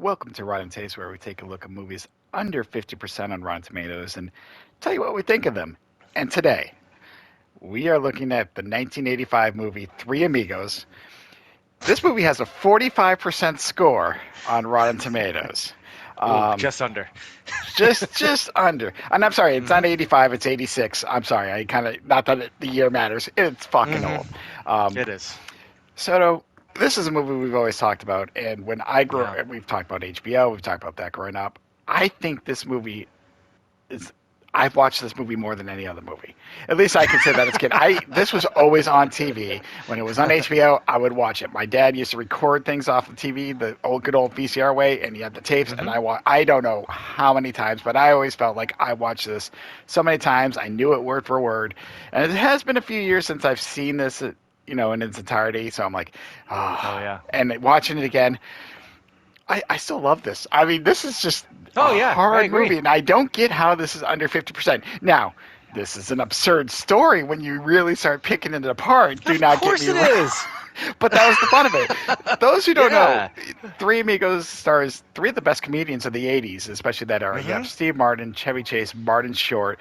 Welcome to Rotten Taste, where we take a look at movies under 50% on Rotten Tomatoes and tell you what we think of them. And today, we are looking at the 1985 movie Three Amigos. This movie has a 45% score on Rotten Tomatoes. Ooh, Um, just under. just under. And I'm sorry, it's Mm-hmm. not 85, it's 86. I'm sorry, I kind of, not that the year matters. It's fucking old. Mm-hmm. Um, It is. Soto, this is a movie we've always talked about, and when I grew, Yeah. we've talked about HBO, we've talked about that growing up. I think this movie is. I've watched this movie more than any other movie. At least I can say that as a kid. This was always on TV. When it was on HBO, I would watch it. My dad used to record things off the TV, the old good old VCR way, and he had the tapes. And Mm-hmm. I don't know how many times, but I always felt like I watched this so many times. I knew it word for word, and it has been a few years since I've seen this, in its entirety. So I'm like, Oh ah, yeah. and watching it again. I still love this. I mean, this is just a Oh yeah. I hard agree. movie, and I don't get how this is under 50%. Now, this is an absurd story when you really start picking it apart. Do Of not get course me it wrong. is. But that was the fun of it. Those who don't know, Yeah. Three Amigos stars three of the best comedians of the 80s, especially that era. You Mm-hmm. have Steve Martin, Chevy Chase, Martin Short,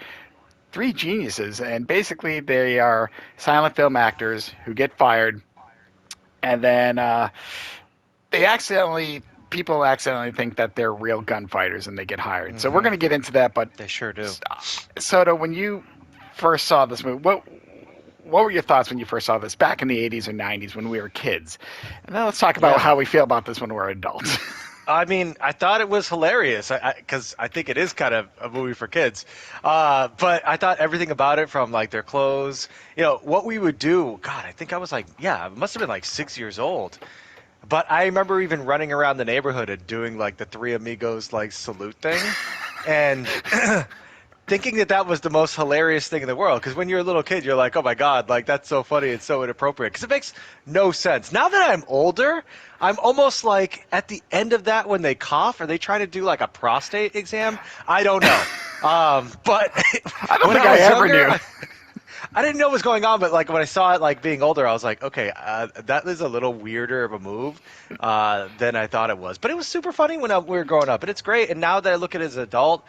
three geniuses, and basically they are silent film actors who get fired, and then they accidentally people accidentally think that they're real gunfighters and they get hired. So we're Mm-hmm. going to get into that. But They sure do. Soto, when you first saw this movie, what were your thoughts when you first saw this back in the 80s or 90s when we were kids? And then let's talk about Yeah. how we feel about this when we're adults. I mean, I thought it was hilarious because I think it is kind of a movie for kids. But I thought everything about it, from like their clothes, what we would do. God, I think I was like, yeah, I must have been like 6 years old. But I remember even running around the neighborhood and doing like the Three Amigos like salute thing, and thinking that that was the most hilarious thing in the world. Because when you're a little kid, you're like, oh my God, like that's so funny. It's so inappropriate. Because it makes no sense. Now that I'm older, I'm almost like at the end of that when they cough, are they trying to do like a prostate exam? I don't know. But I don't when think I I was ever younger, knew. I didn't know what was going on. But like when I saw it, like being older, I was like, okay, that is a little weirder of a move than I thought it was. But it was super funny when we were growing up, and it's great. And now that I look at it as an adult,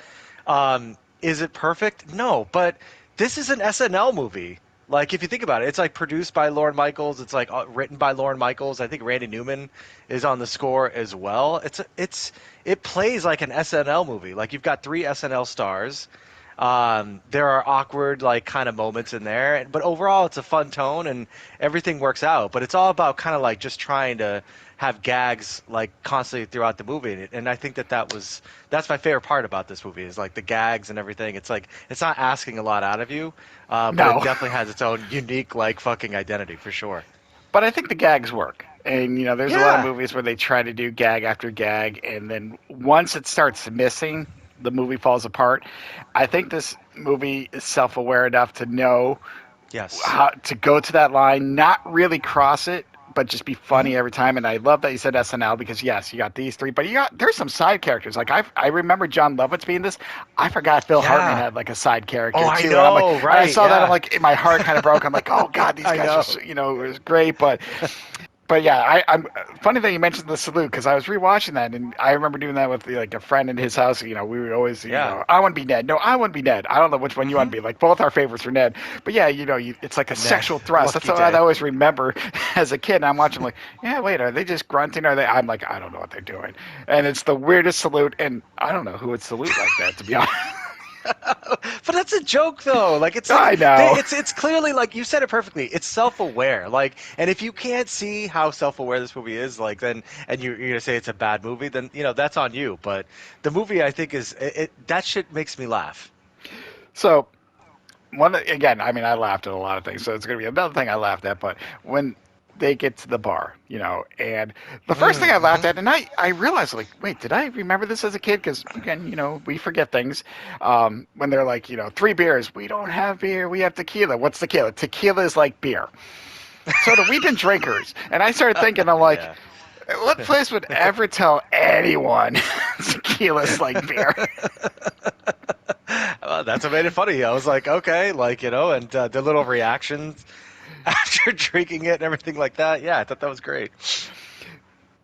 is it perfect? No, but this is an SNL movie. Like if you think about it, it's like produced by Lorne Michaels. It's like written by Lorne Michaels. I think Randy Newman is on the score as well. It plays like an SNL movie. Like you've got three SNL stars. There are awkward like kind of moments in there, but overall it's a fun tone and everything works out. But it's all about kind of like just trying to have gags like constantly throughout the movie, and I think that's my favorite part about this movie is like the gags and everything. It's like it's not asking a lot out of you, but it No. definitely has its own unique like fucking identity for sure. But I think the gags work. And, there's a lot of Yeah. movies where they try to do gag after gag, and then once it starts missing, the movie falls apart. I think this movie is self aware enough to know Yes. how to go to that line, not really cross it, but just be Hmm. funny every time. And I love that you said SNL because yes, you got these three, but there's some side characters. Like I remember John Lovitz being this. I forgot Phil Hartman Yeah. had like a side Oh, character I too. And I'm like, know. and I Right. saw that. I'm Yeah. like, my heart kind of broke. I'm like, oh God, these I guys are, know. it was great, but yeah, I'm funny that you mentioned the salute because I was rewatching that and I remember doing that with like a friend in his house. We would always, Yeah. I want to be Ned. No, I want to be Ned. I don't know which one you want Hmm. to be. Like both our favorites were Ned, but yeah, it's like a Ned. sexual thrust. That's Lucky what I day. always remember as a kid. And I'm watching like, yeah, wait, are they just grunting? Are they? I'm like, I don't know what they're doing, and it's the weirdest salute, and I don't know who would salute like that to be honest. But that's a joke though. Like it's like I know. it's clearly like you said it perfectly. It's self-aware. Like, and if you can't see how self-aware this movie is, like then and you're gonna say it's a bad movie, then that's on you. But the movie I think is that shit makes me laugh. So one again, I mean, I laughed at a lot of things, so it's gonna be another thing I laughed at. But when they get to the bar, and the first thing I laughed Mm-hmm. at, and I realized like, wait, did I remember this as a kid? Because again, we forget things. When they're like, three beers, we don't have beer, we have tequila. What's tequila? Tequila is like beer. So we've been drinkers, and I started thinking, I'm like, Yeah. what place would ever tell anyone tequila's like beer? Well, that's what made it funny. I was like, okay, like and the little reactions after drinking it and everything like that. Yeah, I thought that was great.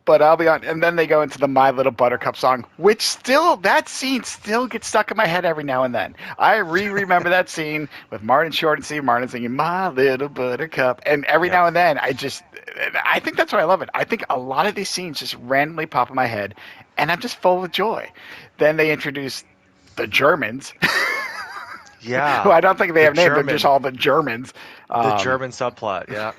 But I'll be on, and then they go into the My Little Buttercup song, which still, that scene still gets stuck in my head every now and then. I remember that scene with Martin Short and Steve Martin singing My Little Buttercup, and every Yep. now and then I think that's why I love it. I think a lot of these scenes just randomly pop in my head, and I'm just full of joy. Then they introduce the Germans, who Yeah. I don't think they The have named, they're just German, all the Germans, the um, German subplot. Yeah.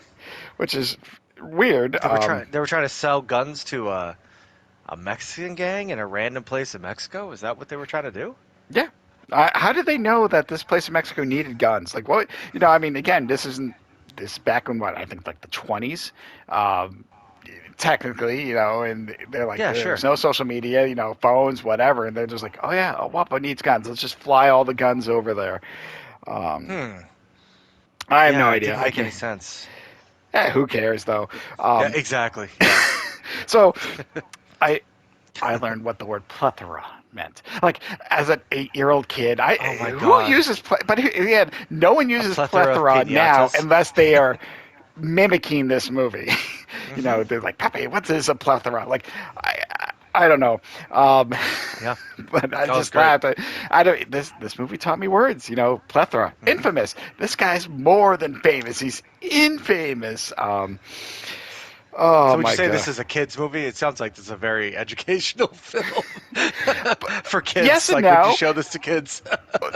which is weird. They were trying to sell guns to a Mexican gang in a random place in Mexico. Is that what they were trying to do? Yeah. How did they know that this place in Mexico needed guns? Like what? I mean, again, this back in what I think like the 20s, um, technically, and they're like, Yeah, there's sure. no social media, phones, whatever, and they're just like, oh yeah, Guapo needs guns. Let's just fly all the guns over there. Um, Hmm. I have no Yeah, it idea. didn't make any sense. Who cares though? Yeah, Um, exactly. Yeah. so I I learned what the word plethora meant. Like as an 8-year-old kid, Oh my who God. uses but again, no one A uses plethora of plethora now pinatas. unless they are mimicking this movie. Hmm. They're like, Pepe, what's this a plethora? Like, I don't know. Um, Yeah, but I that was just great. laughed. I don't. This movie taught me words. Plethora, Hmm. infamous. This guy's more than famous. He's infamous. Oh So would you my say god. this is a kids movie? It sounds like this is a very educational film for kids. Yes and Like, would you no. show this to kids?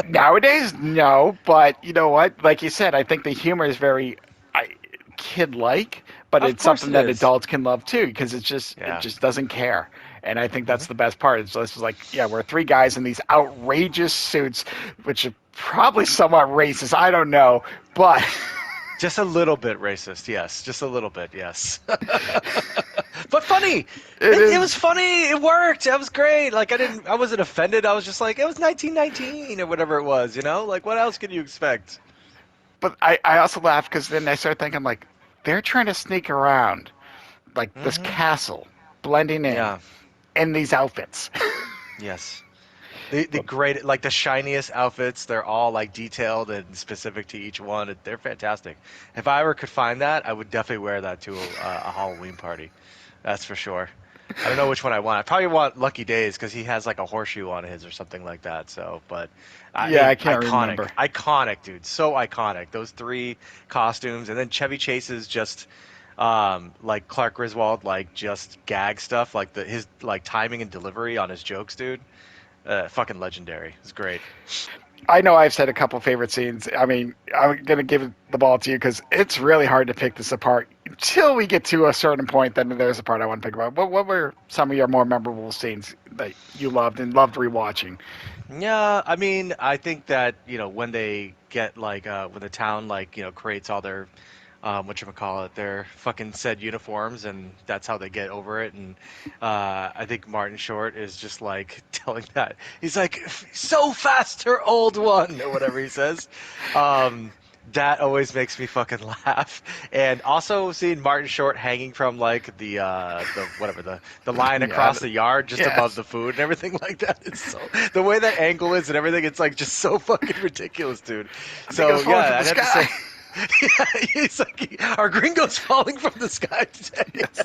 Nowadays, no, but you know what? Like you said, I think the humor is very kid-like, but Of it's course something it that is. adults can love too because it Yeah. just doesn't care. And I think Hmm. that's the best part. It's just like, yeah, we're three guys in these outrageous suits, which are probably somewhat racist. I don't know, but Just a little bit racist, yes. Just a little bit, yes. But funny. it It was is. funny. It worked. That was great. Like I wasn't offended. I was just like, it was 1919 or whatever it was. Like what else could you expect? But I also laugh because then I start thinking like they're trying to sneak around like this Hmm. castle, blending Yeah. in these outfits. Yes. The great, like the shiniest outfits, they're all like detailed and specific to each one. They're fantastic. If I ever could find that, I would definitely wear that to a Halloween party. That's for sure. I don't know which one I want. I probably want Lucky Days because he has like a horseshoe on his or something like that. So, but I Yeah, I mean, can't remember. iconic, dude. So iconic. Those three costumes, and then Chevy Chase's just like Clark Griswold, like just gag stuff, like his like timing and delivery on his jokes, dude. Fucking legendary. It's great. I know I've said a couple favorite scenes. I mean, I'm gonna give the ball to you because it's really hard to pick this apart until we get to a certain point. Then there's a part I want to pick about. What were some of your more memorable scenes that you loved and loved rewatching? Yeah, I mean, I think that, when they get like when the town like, creates all their whatchamacallit, their fucking said uniforms and that's how they get over it. And I think Martin Short is just like telling that. He's like, so faster, old one, or whatever he says. Um that always makes me fucking laugh. And also seeing Martin Short hanging from like the whatever the line Yeah, across the yard just above yes. the food and everything like that. It's so the way that angle is and everything, it's like just so fucking ridiculous, dude. I think it was So falling from yeah, the I'd have to sky. say yeah, he's like, are gringos falling from the sky today? Yes.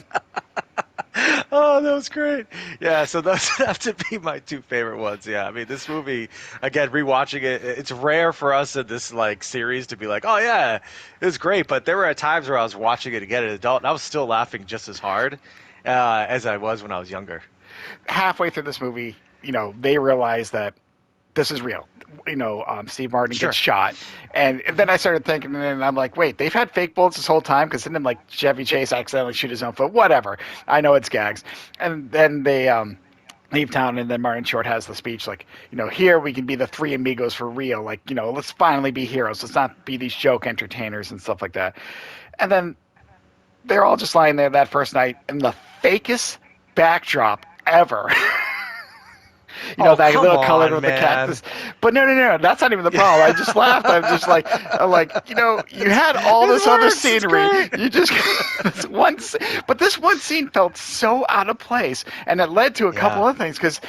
Oh, that was great. Yeah, so those have to be my two favorite ones. Yeah, I mean, this movie, again, rewatching it, it's rare for us in this like series to be like, oh yeah, it was great. But there were times where I was watching it again as an adult, and I was still laughing just as hard as I was when I was younger. Halfway through this movie, they realize that this is real. Steve Martin gets Sure. shot, and then Hmm. I started thinking, and I'm like, wait, they've had fake bullets this whole time because didn't like Chevy Chase accidentally shoot his own foot? Whatever. I know it's gags, and then they leave town, and then Martin Short has the speech like, here we can be the Three Amigos for real. Like, let's finally be heroes. Let's not be these joke entertainers and stuff like that. And then they're all just lying there that first night in the fakest backdrop ever. Oh, That come little colored on, with the man. cactus. But no, that's not even the problem. I just laughed. I'm like, you had all It this other works. It's scenery. great. You just but this one scene felt so out of place, and it led to a couple Yeah. other things because,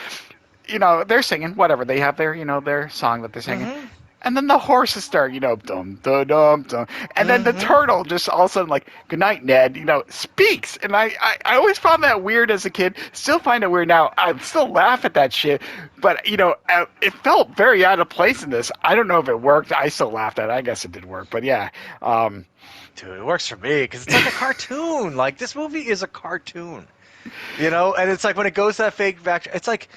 they're singing whatever they have their, their song that they're singing, Hmm. And then the horses start, dum dum dum dum, and then the turtle just all of a sudden like, "Good night, Ned," speaks. And I always found that weird as a kid. Still find it weird now. I still laugh at that shit, but it felt very out of place in this. I don't know if it worked. I still laughed at it. I guess it did work, but yeah. Dude, it works for me because it's like a cartoon. Like this movie is a cartoon, And it's like when it goes to that fake back, it's like.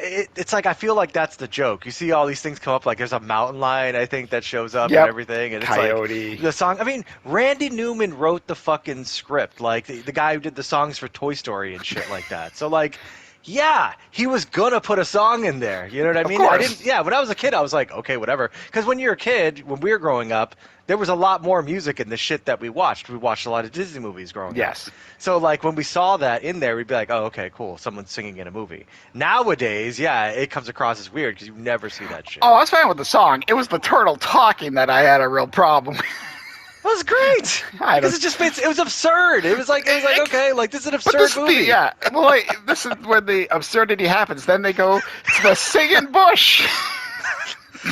It's like I feel like that's the joke. You see all these things come up, like there's a mountain lion I think that shows up Yep. and everything, and it's Coyote. like the song. I mean, Randy Newman wrote the fucking script, like the guy who did the songs for Toy Story and shit like that. So like, yeah, he was gonna put a song in there. You know what I mean? course. I didn't. Yeah, when I was a kid, I was like, okay, whatever. Because when you're a kid, when we were growing up, there was a lot more music in the shit that we watched. We watched a lot of Disney movies growing up. Yes. So, like, when we saw that in there, we'd be like, oh, okay, cool. Someone's singing in a movie. Nowadays, yeah, it comes across as weird because you never see that shit. Oh, I was fine with the song. It was the turtle talking that I had a real problem with. It was great because it was absurd. It was like okay, like this is an absurd movie. Yeah, well, this is when the absurdity happens. Then they go to the singing bush.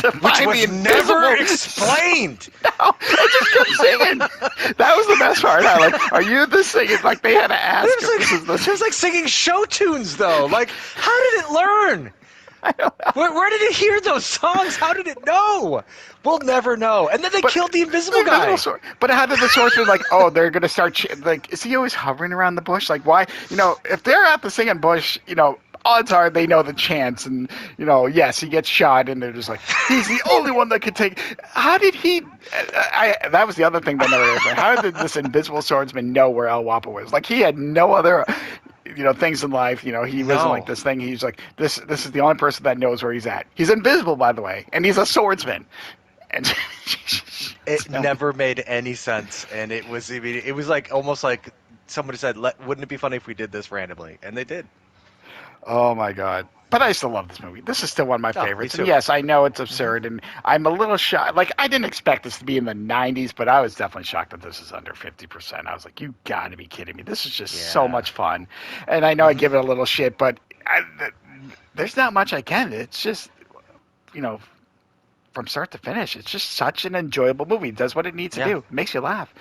Which was never explained. No, they just kept singing. That was the best part. Are you the singing? Like they had to ask. It was like singing show tunes though. Like, how did it learn? I don't know. Where did it hear those songs? How did it know? We'll never know. And then they killed the invisible guy. But how did the swordsman they're going to start, is he always hovering around the bush? Like, why? If they're at the singing bush, odds are they know the chance. And, yes, he gets shot, and they're just like, he's the only one that could take. How did he? That was the other thing that never happened. How did this invisible swordsman know where El Guapo was? Like, he had no other. Things in life, he wasn't like this thing. He's like, this is the only person that knows where he's at. He's invisible, by the way, and he's a swordsman. And it never made any sense. And it was like almost like somebody said, wouldn't it be funny if we did this randomly? And they did. Oh my God. But I still love this movie. This is still one of my favorites. Me too. And yes, I know it's absurd, and I'm a little shocked. Like, I didn't expect this to be in the 90s, but I was definitely shocked that this is under 50%. I was like, you got to be kidding me. This is just so much fun. And I know I give it a little shit, but there's not much I can. It's just, from start to finish, it's just such an enjoyable movie. It does what it needs to do. It makes you laugh.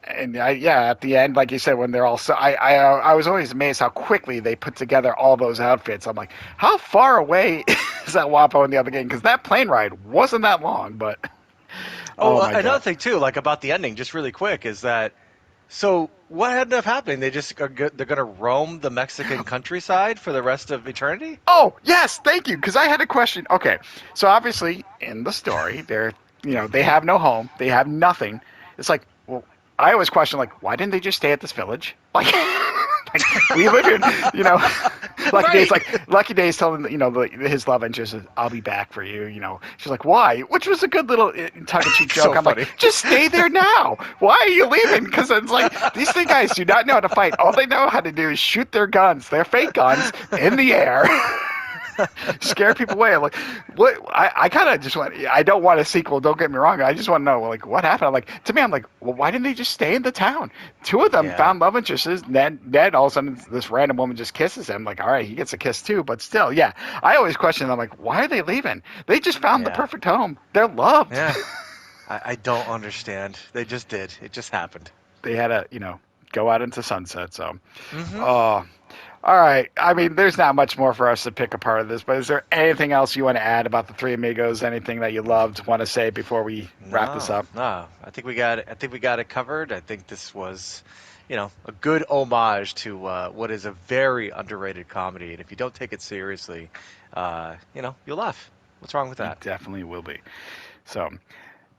And at the end, like you said, when they're all I was always amazed how quickly they put together all those outfits. I'm like, how far away is that Guapo in the other game? Because that plane ride wasn't that long, but another thing too, like about the ending, just really quick, is that so what ended up happening? They're gonna roam the Mexican countryside for the rest of eternity? Oh yes, thank you. Because I had a question. Okay, so obviously in the story, they have no home, they have nothing. It's like, well, I always question, like, why didn't they just stay at this village? Like, we live here, Lucky Day's telling, his love interest says, I'll be back for you, She's like, why? Which was a good little tongue-in-cheek joke. So I'm funny. like, just stay there now. Why are you leaving? Because it's like, these three guys do not know how to fight. All they know how to do is shoot their guns, their fake guns, in the air. Scare people away. I'm like, what? I kind of just want. I don't want a sequel. Don't get me wrong. I just want to know, like, what happened. I'm like, well, why didn't they just stay in the town? Two of them found love interests. Ned, all of a sudden, this random woman just kisses him. Like, all right, he gets a kiss too. But still, yeah. I always question them. Like, why are they leaving? They just found the perfect home. They're loved. Yeah. I don't understand. They just did. It just happened. They had to, go out into sunset. So, all right. I mean, there's not much more for us to pick apart of this, but is there anything else you want to add about the Three Amigos? Anything that you loved, want to say before we wrap this up? No, I think we got it covered. I think this was, a good homage to what is a very underrated comedy, and if you don't take it seriously, you'll laugh. What's wrong with that? It definitely will be. So.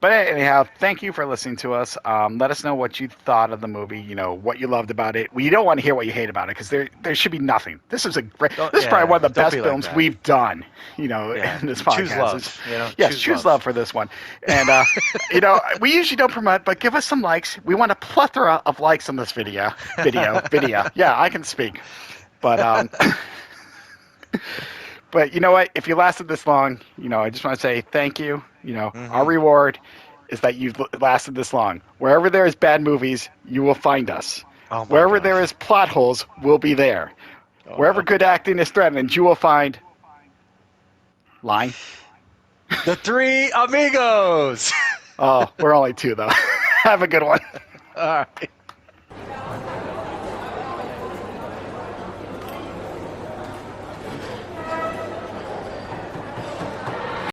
But anyhow, thank you for listening to us. Let us know what you thought of the movie. What you loved about it. We don't want to hear what you hate about it because there should be nothing. This is probably one of the best films we've done. In this podcast. Choose love. Yes, choose love for this one. And we usually don't promote, but give us some likes. We want a plethora of likes on this video. Yeah, I can speak. But but you know what? If you lasted this long, I just want to say thank you. Our reward is that you've lasted this long. Wherever there is bad movies, you will find us. Wherever there is plot holes, we'll be there. Wherever good acting is threatened, you will find lying. The Three Amigos. Oh, we're only two though. Have a good one. All right.